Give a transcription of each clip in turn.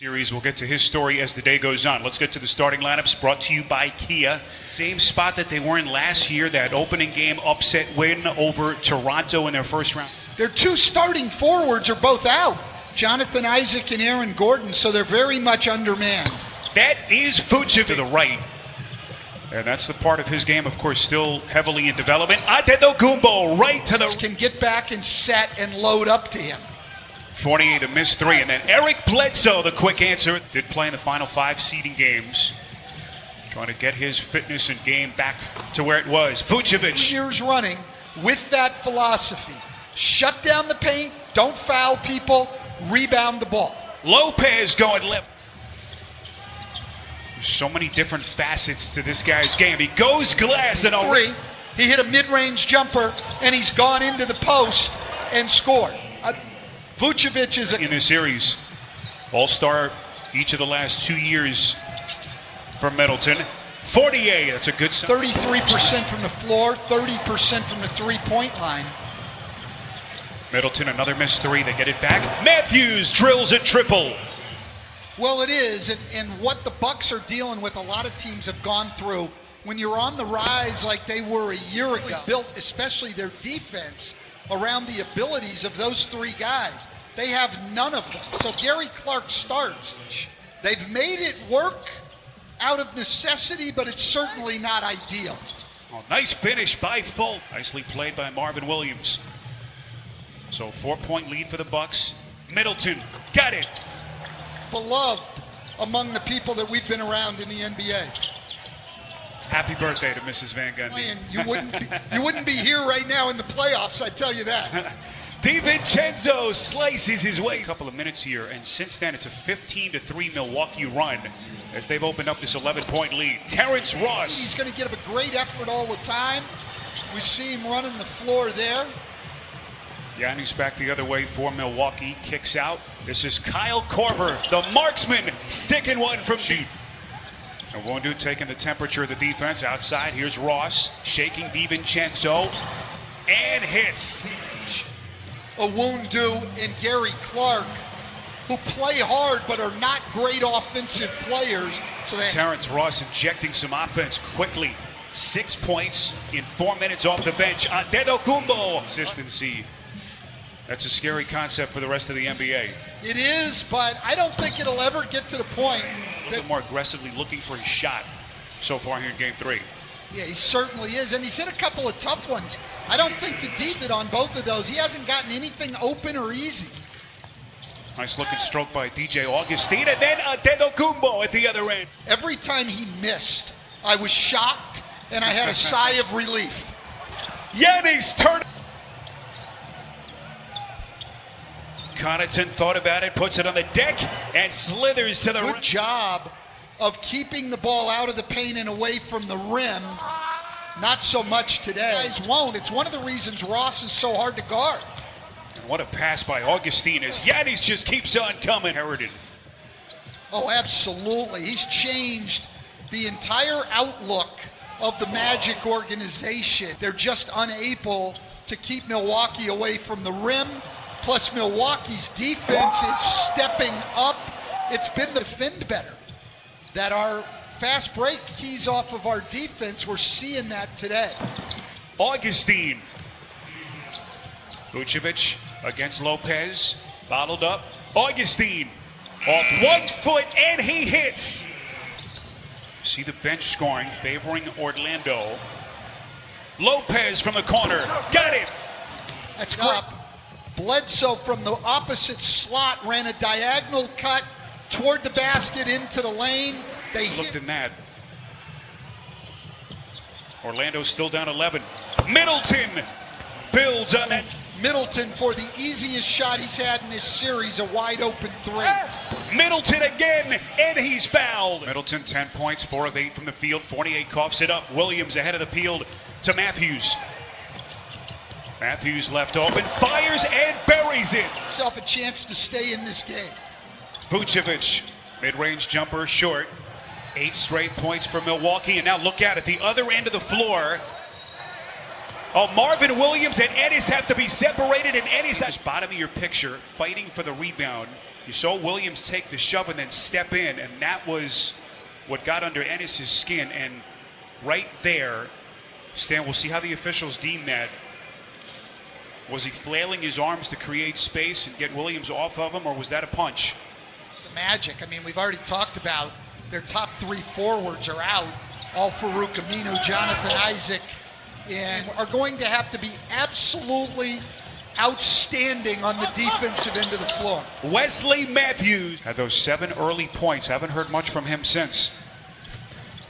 Series. We'll get to his story as the day goes on. Let's get to the starting lineups brought to you by Kia. Same spot that they were in last year, that opening game upset win over Toronto in their first round. Their two starting forwards are both out, Jonathan Isaac and Aaron Gordon, so they're very much undermanned. That is Vucevic to the right. And that's the part of his game, of course, still heavily in development. Antetokounmpo right to the... Can get back and set and load up to him. 48 a missed three, and then Eric Bledsoe, the quick answer, did play in the final 5 seeding games, trying to get his fitness and game back to where it was. Vucevic. Years running with that philosophy. Shut down the paint, don't foul people, rebound the ball. Lopez going left. There's so many different facets to this guy's game. He goes glass and three. He hit a mid-range jumper, and he's gone into the post and scored. Vucevic is in this series, all-star each of the last 2 years for Middleton. 48, that's a good sign. 33% from the floor, 30% from the three-point line. Middleton, another missed three, they get it back. Matthews drills a triple. Well, it is, and what the Bucks are dealing with, a lot of teams have gone through. When you're on the rise like they were a year ago, built especially their defense around the abilities of those three guys. They have none of them. So Gary Clark starts. They've made it work out of necessity, but it's certainly not ideal. Oh, nice finish by Fultz. Nicely played by Marvin Williams. So 4-point lead for the Bucks. Middleton got it. Beloved among the people that we've been around in the NBA. Happy birthday to Mrs. Van Gundy. You wouldn't be here right now in the playoffs, I tell you that. DiVincenzo slices his way. A couple of minutes here, and since then it's a 15-3 Milwaukee run as they've opened up this 11-point lead. Terrence Ross. He's going to give a great effort all the time. We see him running the floor there. Giannis back the other way for Milwaukee. Kicks out. This is Kyle Korver, the marksman, sticking one from deep. Nwundu taking the temperature of the defense outside. Here's Ross shaking DiVincenzo and hits. Nwundu and Gary Clark, who play hard but are not great offensive players. So Terrence Ross injecting some offense quickly. 6 points in 4 minutes off the bench. Antetokounmpo. Consistency. That's a scary concept for the rest of the NBA. It is, but I don't think it'll ever get to the point. A little bit more aggressively looking for his shot so far here in Game 3. Yeah, he certainly is, and he's hit a couple of tough ones. I don't think the D did on both of those. He hasn't gotten anything open or easy. Nice looking stroke by DJ Augustine, and then Antetokounmpo at the other end. Every time he missed, I was shocked, and I had a sigh of relief. Giannis turned. Connaughton thought about it, puts it on the deck, and slithers to the rim. Good job of keeping the ball out of the paint and away from the rim. Not so much today. Guys won't. It's one of the reasons Ross is so hard to guard. And what a pass by Augustine as Giannis just keeps on coming. Heritage. Oh, absolutely. He's changed the entire outlook of the Magic organization. They're just unable to keep Milwaukee away from the rim. Plus, Milwaukee's defense is stepping up. It's been the defend better. That our fast break keys off of our defense, we're seeing that today. Augustine. Vucevic against Lopez. Bottled up. Augustine off 1 foot, and he hits. See the bench scoring, favoring Orlando. Lopez from the corner. Got it. That's great. Bledsoe from the opposite slot ran a diagonal cut toward the basket into the lane. They looked in that. Orlando's still down 11. Middleton builds on that. Middleton for the easiest shot he's had in this series, a wide open three. Middleton again, and he's fouled. Middleton 10 points, 4 of 8 from the field. 48 coughs it up. Williams ahead of the field to Matthews. Matthews left open, fires and buries it. Himself a chance to stay in this game. Vucevic, mid-range jumper short. 8 straight points for Milwaukee, and now look out at the other end of the floor. Oh, Marvin Williams and Ennis have to be separated, and Ennis at the bottom of your picture, fighting for the rebound. You saw Williams take the shove and then step in, and that was what got under Ennis's skin. And right there, Stan, we'll see how the officials deem that. Was he flailing his arms to create space and get Williams off of him, or was that a punch? The Magic, I mean, we've already talked about their top three forwards are out. All Farouk Aminu, Jonathan Isaac, and are going to have to be absolutely outstanding on the defensive end of the floor. Wesley Matthews had those 7 early points. Haven't heard much from him since.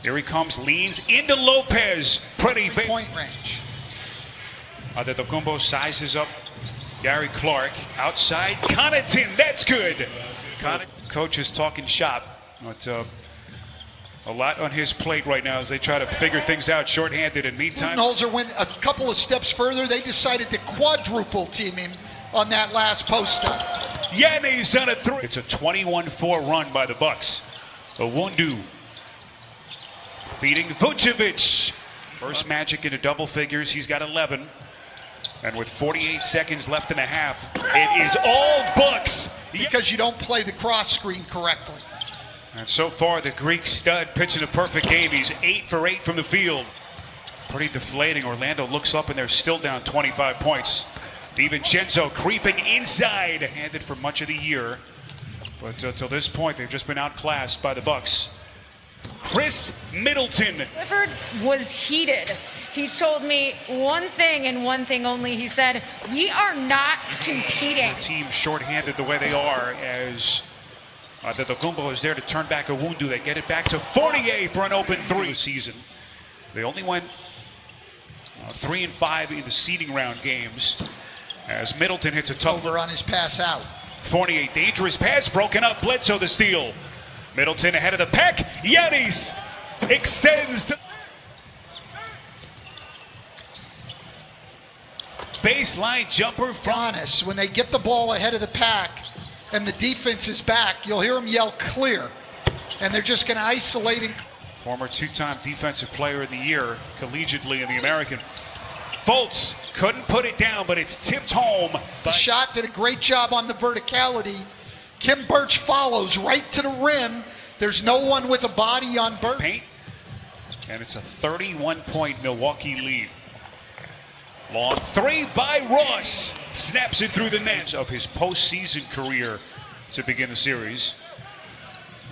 Here he comes, leans into Lopez. Pretty big. Point range. Antetokounmpo sizes up Gary Clark. Outside, Connaughton. That's good. Coach is talking shop. But, a lot on his plate right now as they try to figure things out shorthanded. In meantime, Budenholzer went a couple of steps further. They decided to quadruple team him on that last post-up. Yanni's on a 3. It's a 21-4 run by the Bucks. Owundu feeding Vucevic. First Magic into double figures. He's got 11. And with 48 seconds left in the half, it is all Bucks. Because you don't play the cross screen correctly. And so far, the Greek stud pitching a perfect game. He's 8 for 8 from the field. Pretty deflating. Orlando looks up and they're still down 25 points. DiVincenzo creeping inside. Handed for much of the year. But till this point, they've just been outclassed by the Bucks. Chris Middleton. Clifford was heated. He told me one thing and one thing only. He said, we are not competing. The team shorthanded the way they are as Antetokounmpo is there to turn back Owundu. They get it back to Fournier for an open 3 season. They only went 3 and 5 in the seeding round games as Middleton hits a tough Over on his pass out. Fournier, dangerous pass broken up. Bledsoe the steal. Middleton ahead of the pack. Giannis extends the baseline jumper from Giannis, when they get the ball ahead of the pack and the defense is back, you'll hear them yell clear. And they're just going to isolate him. Former 2-time Defensive Player of the Year collegiately in the American. Fultz couldn't put it down, but it's tipped home. The shot did a great job on the verticality. Kim Birch follows right to the rim. There's no one with a body on Birch. Paint. And it's a 31-point Milwaukee lead. Long 3 by Ross. Snaps it through the net of his postseason career to begin the series.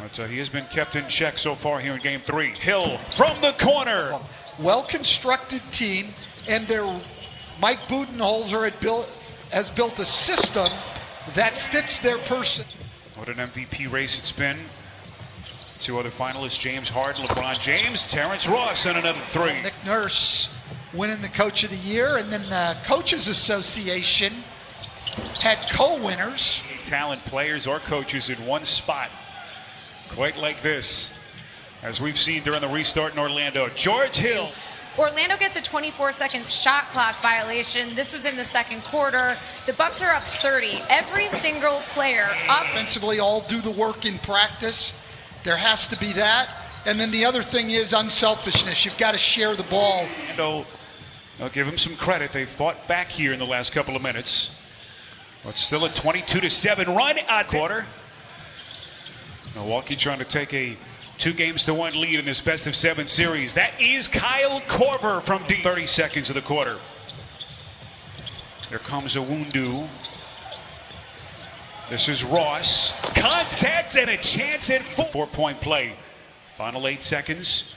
But he has been kept in check so far here in Game 3. Hill from the corner. Well-constructed team, and Mike Budenholzer has built a system that fits their person. What an MVP race it's been. 2 other finalists, James Harden, LeBron James, Terrence Ross, and another 3. Nick Nurse winning the Coach of the Year, and then the Coaches Association had co-winners. Talent players or coaches in one spot. Quite like this, as we've seen during the restart in Orlando. George Hill. Orlando gets a 24-second shot clock violation. This was in the second quarter. The Bucks are up 30. Every single player up. Offensively, all do the work in practice. There has to be that. And then the other thing is unselfishness. You've got to share the ball. Orlando, I'll give them some credit. They fought back here in the last couple of minutes. But still a 22-7 run at quarter. Milwaukee trying to take a 2-1 lead in this best-of-7 series. That is Kyle Korver from deep. 30 seconds of the quarter. There comes Owundu. This is Ross. Contact and a chance at 4-point play. Final 8 seconds.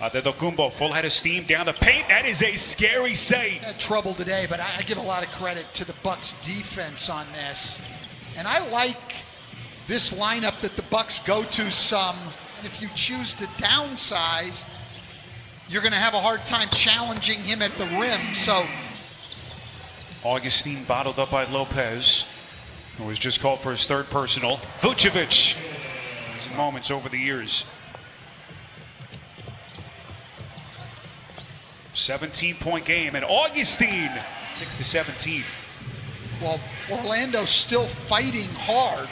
Antetokounmpo full head of steam down the paint. That is a scary sight. Had trouble today, but I give a lot of credit to the Bucks defense on this. And I like this lineup that the Bucks go to some. And if you choose to downsize, you're going to have a hard time challenging him at the rim. So Augustine bottled up by Lopez, who was just called for his 3rd personal. Vucevic. Moments over the years. 17-point game, and Augustine 6-17. Well, Orlando's still fighting hard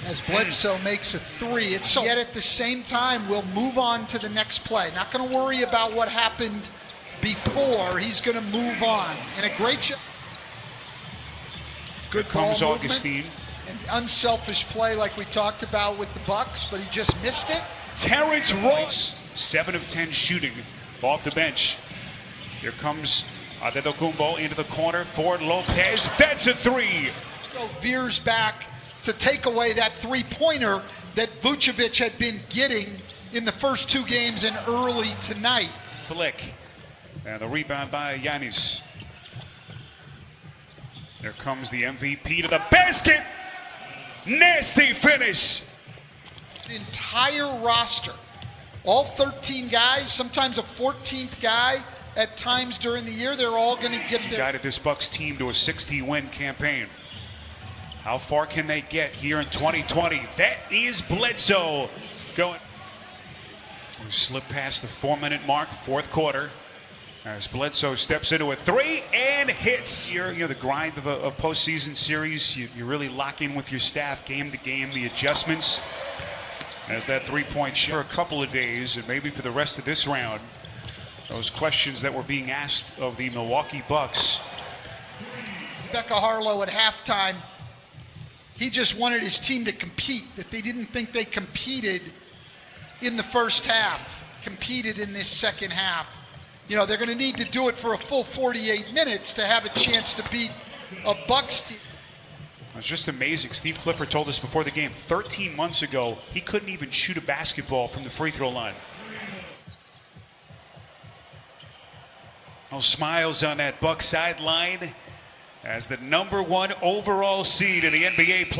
as Bledsoe makes a 3. Yet at the same time, we'll move on to the next play. Not going to worry about what happened before. He's going to move on. And a great job. Good ball comes movement. Augustine. An unselfish play like we talked about with the Bucks, but he just missed it. Terrence Ross, 7 of 10 shooting off the bench. Here comes Adetokounmpo into the corner for Lopez. That's a three. So veers back to take away that three-pointer that Vucevic had been getting in the first 2 games and early tonight. Flick. And the rebound by Giannis. There comes the MVP to the basket. Nasty finish. The entire roster, all 13 guys, sometimes a 14th guy at times during the year, they're all going to get there. Guided this Bucks team to a 60-win campaign. How far can they get here in 2020? That is Bledsoe going. We slip past the 4-minute mark, fourth quarter, as Bledsoe steps into a three and hits. The grind of a postseason series, you really lock in with your staff game to game, the adjustments. As that three-point shot for a couple of days, and maybe for the rest of this round, those questions that were being asked of the Milwaukee Bucks. Becca Harlow at halftime, he just wanted his team to compete, that they didn't think they competed in the first half, competed in this second half. They're going to need to do it for a full 48 minutes to have a chance to beat a Bucks team. It's just amazing. Steve Clifford told us before the game, 13 months ago, he couldn't even shoot a basketball from the free throw line. Smiles on that Bucks sideline as the #1 overall seed in the NBA.